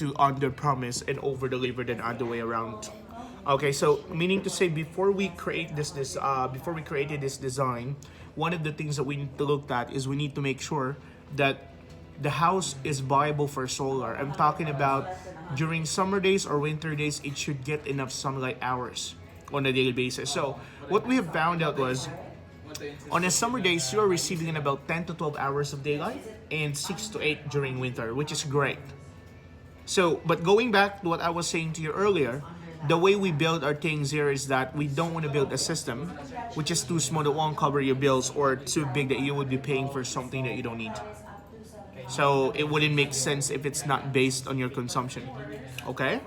to under promise and over deliver than other way around. Okay, so meaning to say before we created this design, one of the things that we need to look at is we need to make sure that the house is viable for solar. I'm talking about during summer days or winter days, it should get enough sunlight hours on a daily basis. So what we have found out was on a summer days, you are receiving in about 10 to 12 hours of daylight and 6 to 8 during winter, which is great. So, but going back to what I was saying to you earlier, the way we build our things here is that we don't want to build a system which is too small that won't cover your bills or too big that you would be paying for something that you don't need. So it wouldn't make sense if it's not based on your consumption. Okay?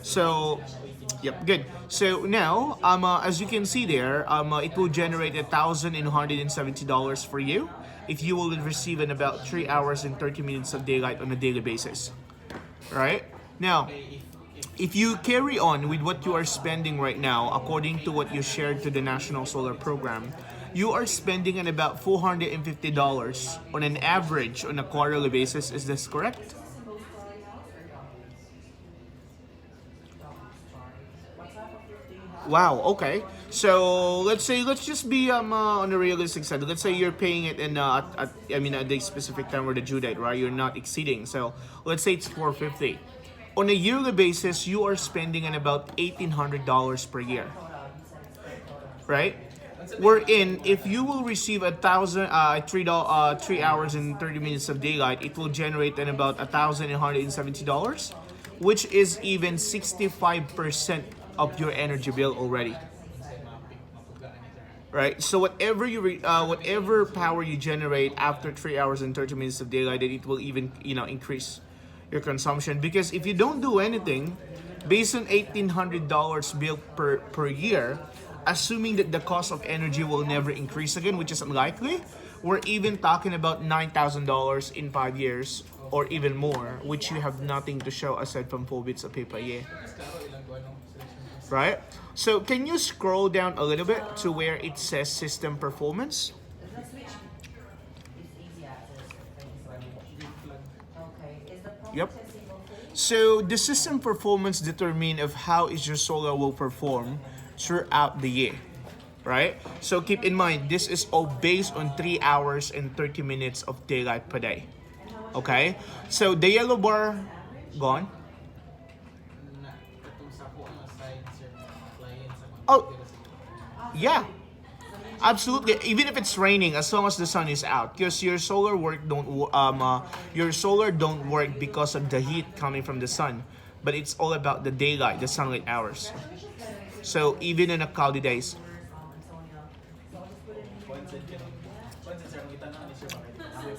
So, yep, good. So now, as you can see there, it will generate $1,170 for you if you will receive in about 3 hours and 30 minutes of daylight on a daily basis. Right? Now, if you carry on with what you are spending right now, according to what you shared to the National Solar Program, you are spending on about $450 on an average on a quarterly basis. Is this correct? Wow. Okay. So let's just be on the realistic side. Let's say you're paying it in at the specific time or the due date, right? You're not exceeding. So let's say it's 450. On a yearly basis, you are spending on about $1,800 per year, right? Wherein, if you will receive 3 hours and 30 minutes of daylight, it will generate in about $1,170, which is even 65% of your energy bill already. Right. So whatever power you generate after 3 hours and 30 minutes of daylight, then it will even increase your consumption because if you don't do anything, based on $1,800 bill per year, assuming that the cost of energy will never increase again, which is unlikely, we're even talking about $9,000 in 5 years or even more, which you have nothing to show aside from 4 bits of paper. Yeah. Right? So can you scroll down a little bit to where it says system performance? Yep. So the system performance determine of how is your solar will perform throughout the year. Right? So keep in mind, this is all based on 3 hours and 30 minutes of daylight per day. Okay? So the yellow bar, gone. Oh, yeah, absolutely. Even if it's raining, as long as the sun is out, because your solar don't work because of the heat coming from the sun, but it's all about the daylight, the sunlight hours. So even in a cloudy days,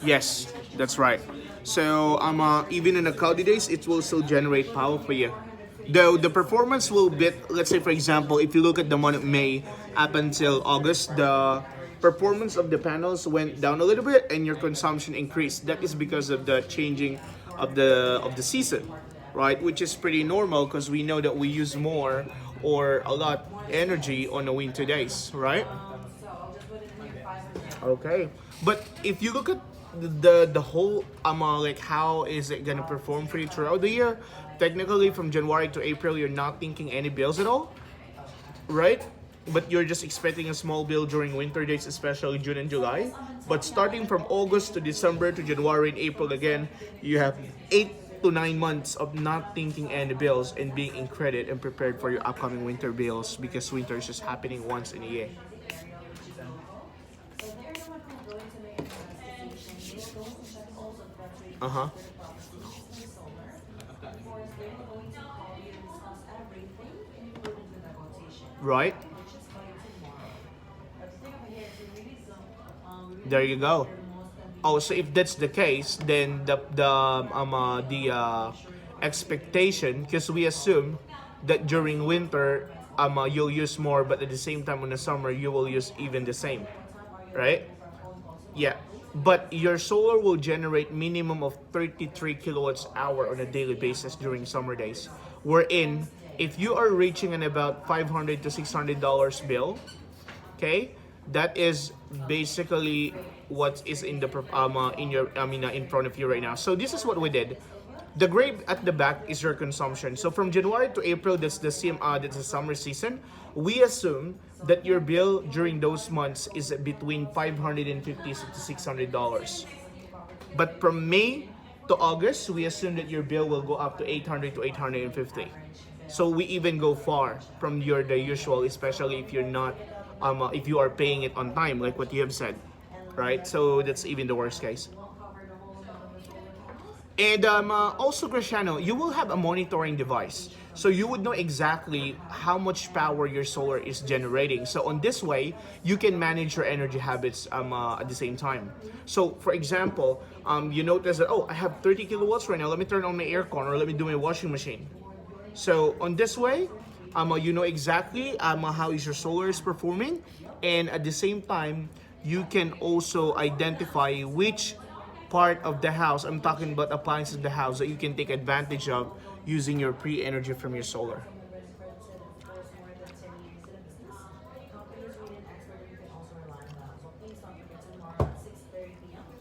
yes, that's right. So even in the cloudy days, it will still generate power for you. Though the performance will bit, let's say for example, if you look at the month of May up until August, the performance of the panels went down a little bit and your consumption increased. That is because of the changing of the season, right? Which is pretty normal because we know that we use more or a lot energy on the winter days, right? Okay, but if you look at the whole like how is it gonna perform for you throughout the year? Technically, from January to April, you're not thinking any bills at all, right? But you're just expecting a small bill during winter days, especially June and July. But starting from August to December to January and April again, you have 8 to 9 months of not thinking any bills and being in credit and prepared for your upcoming winter bills because winter is just happening once in a year. Uh huh. Right? There you go. Oh, so if that's the case, then the expectation, because we assume that during winter you'll use more, but at the same time in the summer you will use even the same, right? Yeah. But your solar will generate minimum of 33 kilowatts hour on a daily basis during summer days. Wherein, if you are reaching an about $500 to $600 bill, okay, that is basically what is in the in your in front of you right now. So this is what we did. The gray at the back is your consumption. So from January to April, that's the summer season. We assume that your bill during those months is between $550 to $600. But from May to August, we assume that your bill will go up to 800 to 850. So we even go far from the usual, especially if you're not if you are paying it on time, like what you have said, right? So that's even the worst case. And also, Cristiano, you will have a monitoring device. So you would know exactly how much power your solar is generating. So on this way, you can manage your energy habits at the same time. So for example, you notice that, oh, I have 30 kilowatts right now. Let me turn on my aircon or let me do my washing machine. So on this way, you know exactly how is your solar is performing. And at the same time, you can also identify which part of the house, I'm talking about appliances of the house, that you can take advantage of using your pre-energy from your solar.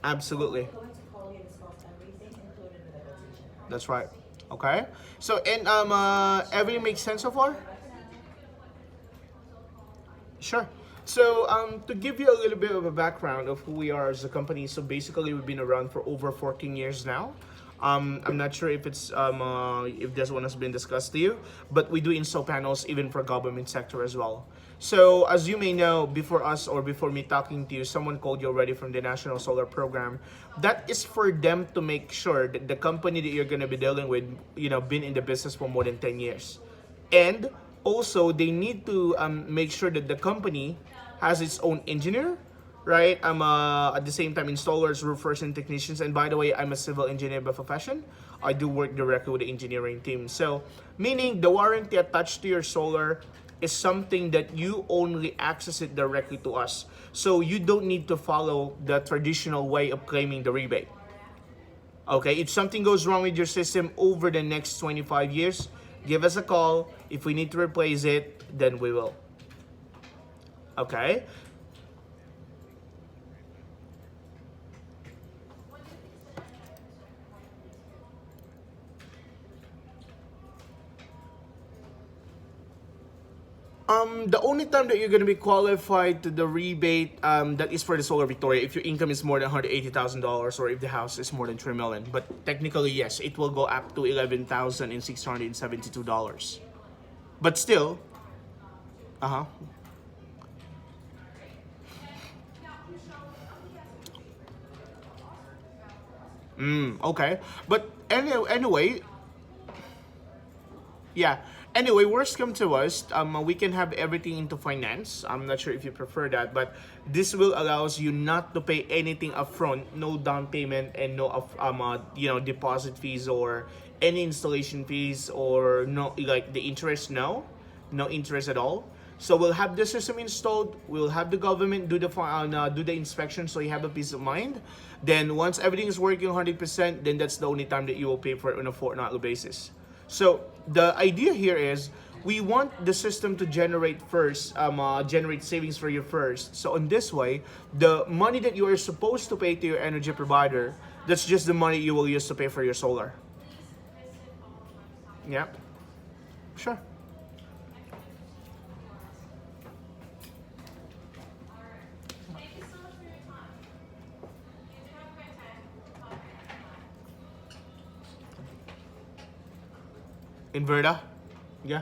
Absolutely. That's right. Okay. So, and everything makes sense so far? Sure. So, to give you a little bit of a background of who we are as a company, so basically we've been around for over 14 years now. I'm not sure if this one has been discussed to you, but we do install panels even for government sector as well. So, as you may know, before us or before me talking to you, someone called you already from the National Solar Program. That is for them to make sure that the company that you're going to be dealing with, been in the business for more than 10 years. And also, they need to make sure that the company has its own engineer, right? I'm at the same time installers, roofers, and technicians. And by the way, I'm a civil engineer by profession. I do work directly with the engineering team. So, meaning the warranty attached to your solar is something that you only access it directly to us. So you don't need to follow the traditional way of claiming the rebate. Okay, if something goes wrong with your system over the next 25 years, give us a call. If we need to replace it, then we will. Okay? The only time that you're gonna be qualified to the rebate, that is for the Solar Victoria, if your income is more than $180,000 or if the house is more than 3 million. But technically, yes, it will go up to $11,672. But still, uh huh. Okay. But anyway, yeah. Anyway, worst come to us, we can have everything into finance. I'm not sure if you prefer that, but this will allows you not to pay anything upfront, no down payment, and no deposit fees or any installation fees or no like the interest. No interest at all. So we'll have the system installed. We'll have the government do the inspection, so you have a peace of mind. Then once everything is working 100%, then that's the only time that you will pay for it on a fortnightly basis. So the idea here is we want the system to generate first, generate savings for you first. So in this way, the money that you are supposed to pay to your energy provider, that's just the money you will use to pay for your solar. Yeah, sure. Inverter? Yeah.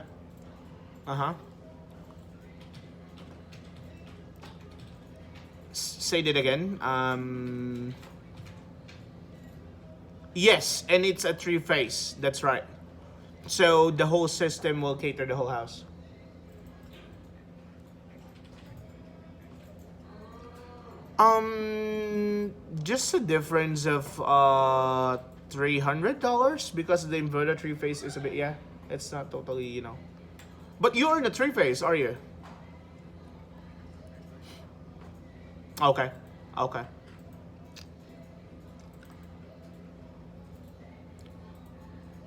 Uh-huh. Say that again. Yes, and it's a three-phase. That's right. So the whole system will cater the whole house. Just a difference of $300 because the inverter three phase is a bit, yeah. It's not totally. But you're in a three phase, are you? Okay. Okay.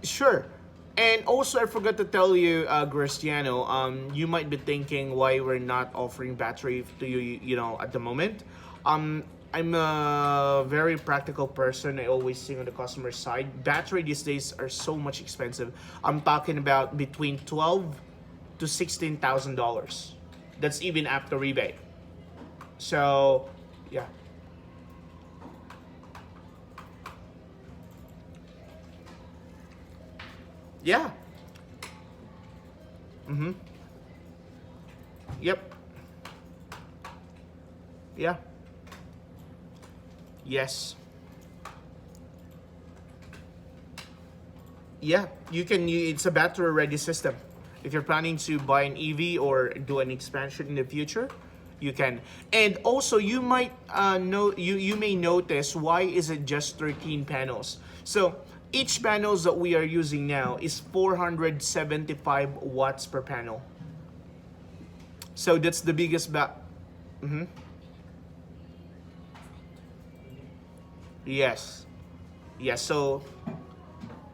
Sure. And also, I forgot to tell you, Cristiano, you might be thinking why we're not offering battery to you, at the moment. Um, I'm a very practical person. I always think on the customer side. Battery these days are so much expensive. I'm talking about between $12,000 to $16,000. That's even after rebate. So, yeah, yeah, mm-hmm, yep, yeah, yes. Yeah, you can. It's a battery ready system. If you're planning to buy an EV or do an expansion in the future, you can. And also, you might know you may notice why is it just 13 panels. So each panels that we are using now is 475 watts per panel. So that's the biggest Mm-hmm. Yes. Yes. So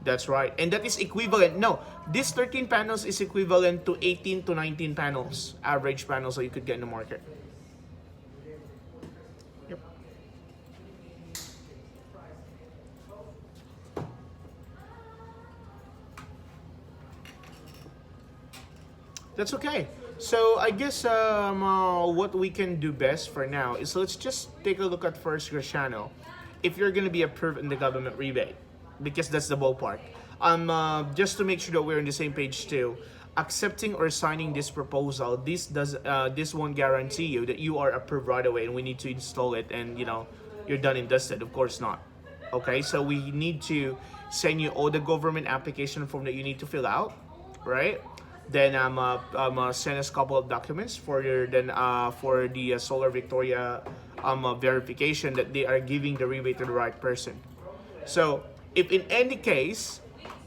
that's right. And that is equivalent. No, this 13 panels is equivalent to 18 to 19 panels, average panels that you could get in the market. Yep. That's okay. So I guess what we can do best for now is let's just take a look at first your channel. If you're gonna be approved in the government rebate, because that's the ballpark. Just to make sure that we're on the same page too. Accepting or signing this proposal, this won't guarantee you that you are approved right away, and we need to install it, and you're done and dusted. Of course not. Okay, so we need to send you all the government application form that you need to fill out, right? Then send us a couple of documents for your then for the Solar Victoria verification that they are giving the rebate to the right person. So if in any case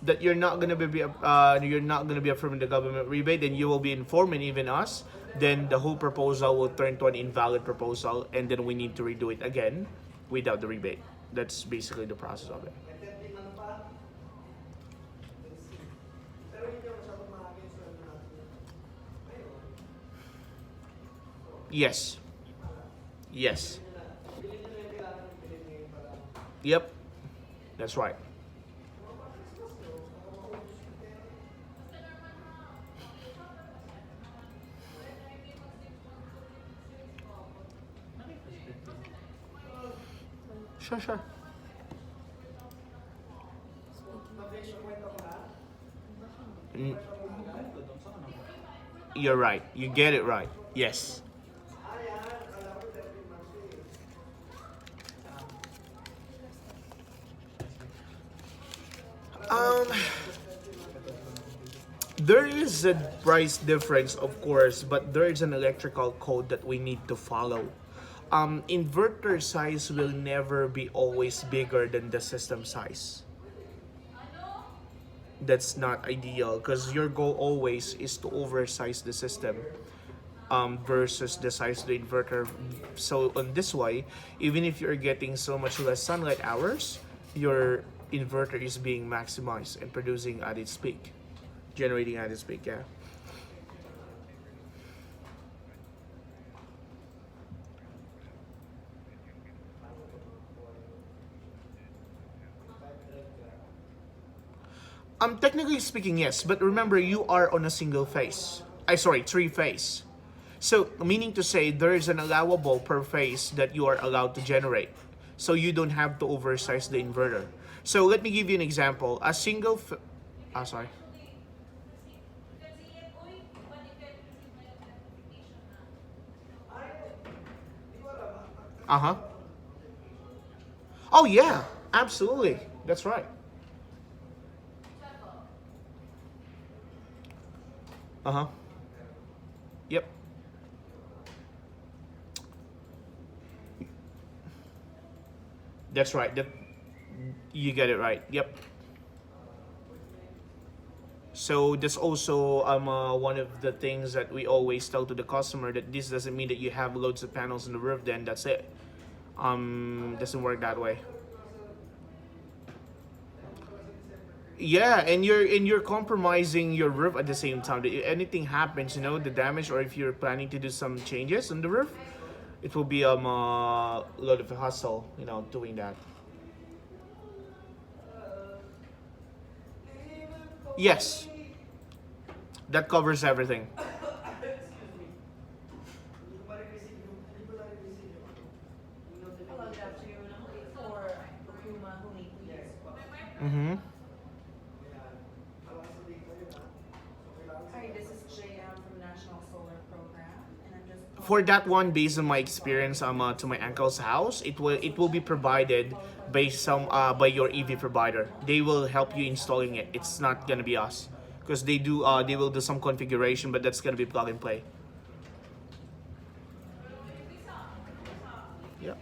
that you're not gonna be approving the government rebate, then you will be informing even us. Then the whole proposal will turn to an invalid proposal, and then we need to redo it again without the rebate. That's basically the process of it. Yes. Yes. Yep. That's right. Sure, sure. Mm, you're right. You get it right. Yes. Um, there is a price difference, of course, but there is an electrical code that we need to follow. Inverter size will never be always bigger than the system size. That's not ideal because your goal always is to oversize the system versus the size of the inverter. So on this way, even if you're getting so much less sunlight hours, your inverter is being maximized and producing at its peak, generating at its peak. Yeah. Technically speaking, yes, but remember you are on a single phase. I sorry, three phase. So meaning to say there is an allowable per phase that you are allowed to generate. So you don't have to oversize the inverter. So let me give you an example. Sorry. Uh-huh. Oh yeah, absolutely. That's right. Uh-huh. Yep. That's right. You get it right. Yep. So that's also one of the things that we always tell to the customer that this doesn't mean that you have loads of panels on the roof. Then that's it. Doesn't work that way. Yeah, and you're compromising your roof at the same time. That if anything happens, the damage, or if you're planning to do some changes on the roof, it will be a lot of hustle, you know, doing that. Yes, that covers everything. Mm-hmm. Hi, this is JM from National Solar Program, and I'm just For that one, based on my experience, to my uncle's house, it will be provided by by your EV provider. They will help you installing it. It's not gonna be us, because they will do some configuration, but that's gonna be plug and play. Yeah.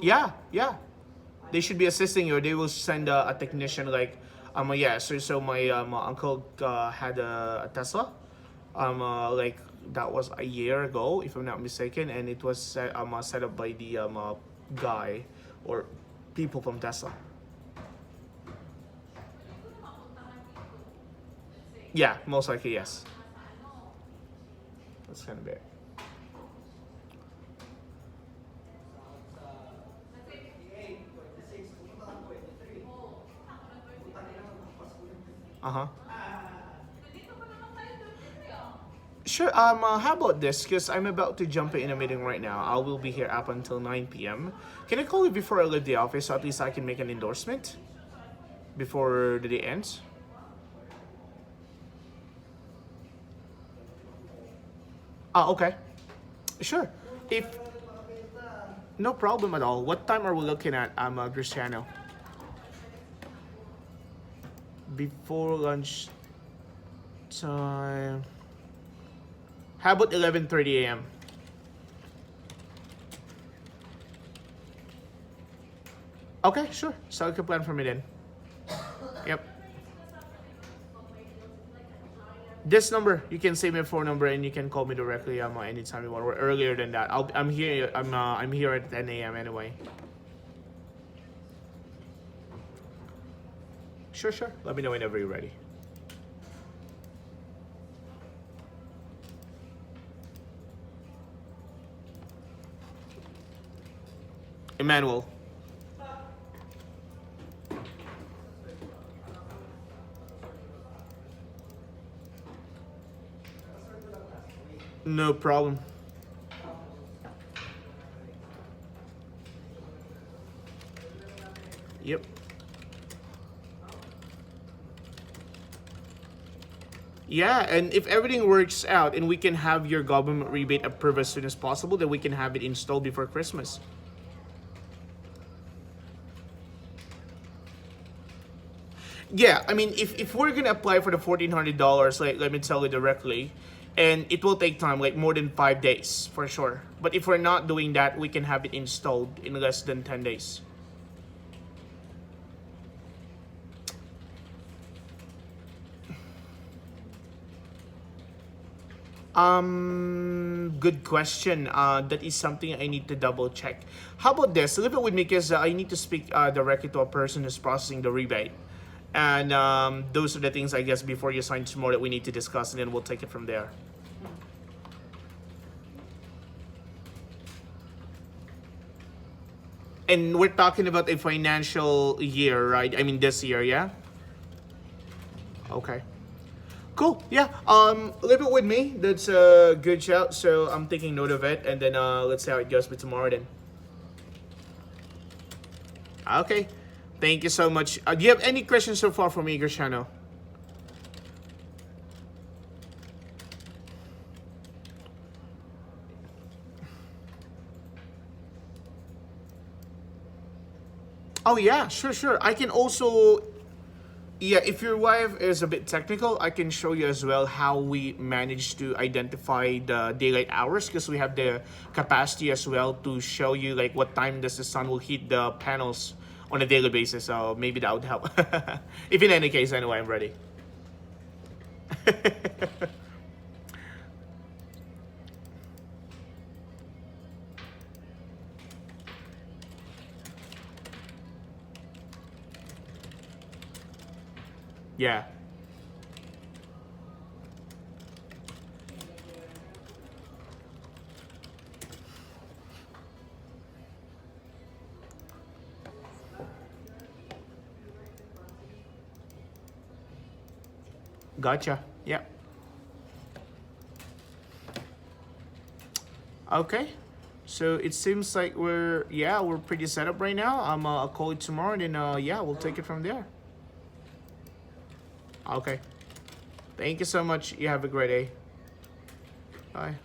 Yeah, yeah. They should be assisting you. They will send a technician like, yeah. So my uncle had a Tesla, like that was a year ago, if I'm not mistaken, and it was set up by the guy or people from Tesla. Yeah, most likely yes. That's kind of it. Uh huh. Sure. How about this? Because I'm about to jump in a meeting right now. I will be here up until 9 p.m. Can I call you before I leave the office so at least I can make an endorsement before the day ends? Ah, okay. Sure. If no problem at all. What time are we looking at? I'm Cristiano. Before lunch time. How about 11:30 a.m.? Okay, sure. So you can plan for me then. Yep. This number, you can save my phone number and you can call me directly anytime you want or earlier than that. I'm here. I'm here at 10 a.m. anyway. Sure, sure. Let me know whenever you're ready. Emmanuel. No problem. Yep. Yeah, and if everything works out and we can have your government rebate approved as soon as possible, then we can have it installed before Christmas. Yeah, I mean, if we're gonna apply for the $1,400, like let me tell you directly, and it will take time, like more than 5 days for sure. But if we're not doing that, we can have it installed in less than 10 days. Good question. That is something I need to double check. How about this? Leave it with me because I need to speak directly to a person who's processing the rebate. And those are the things I guess before you sign tomorrow that we need to discuss, and then we'll take it from there. And we're talking about a financial year, right? I mean this year, yeah. Okay. Cool. Yeah. Leave it with me. That's a good shout. So I'm taking note of it, and then let's see how it goes with tomorrow then. Okay. Thank you so much. Do you have any questions so far for me, Cristiano? Oh yeah, sure, sure. I can also, yeah, if your wife is a bit technical, I can show you as well how we manage to identify the daylight hours because we have the capacity as well to show you like what time does the sun will hit the panels on a daily basis. So maybe that would help. If in any case, anyway, I'm ready. Yeah. Gotcha. Yeah. Okay. So it seems like we're pretty set up right now. I'll call you tomorrow, and then we'll take it from there. Okay. Thank you so much. You have a great day. Bye.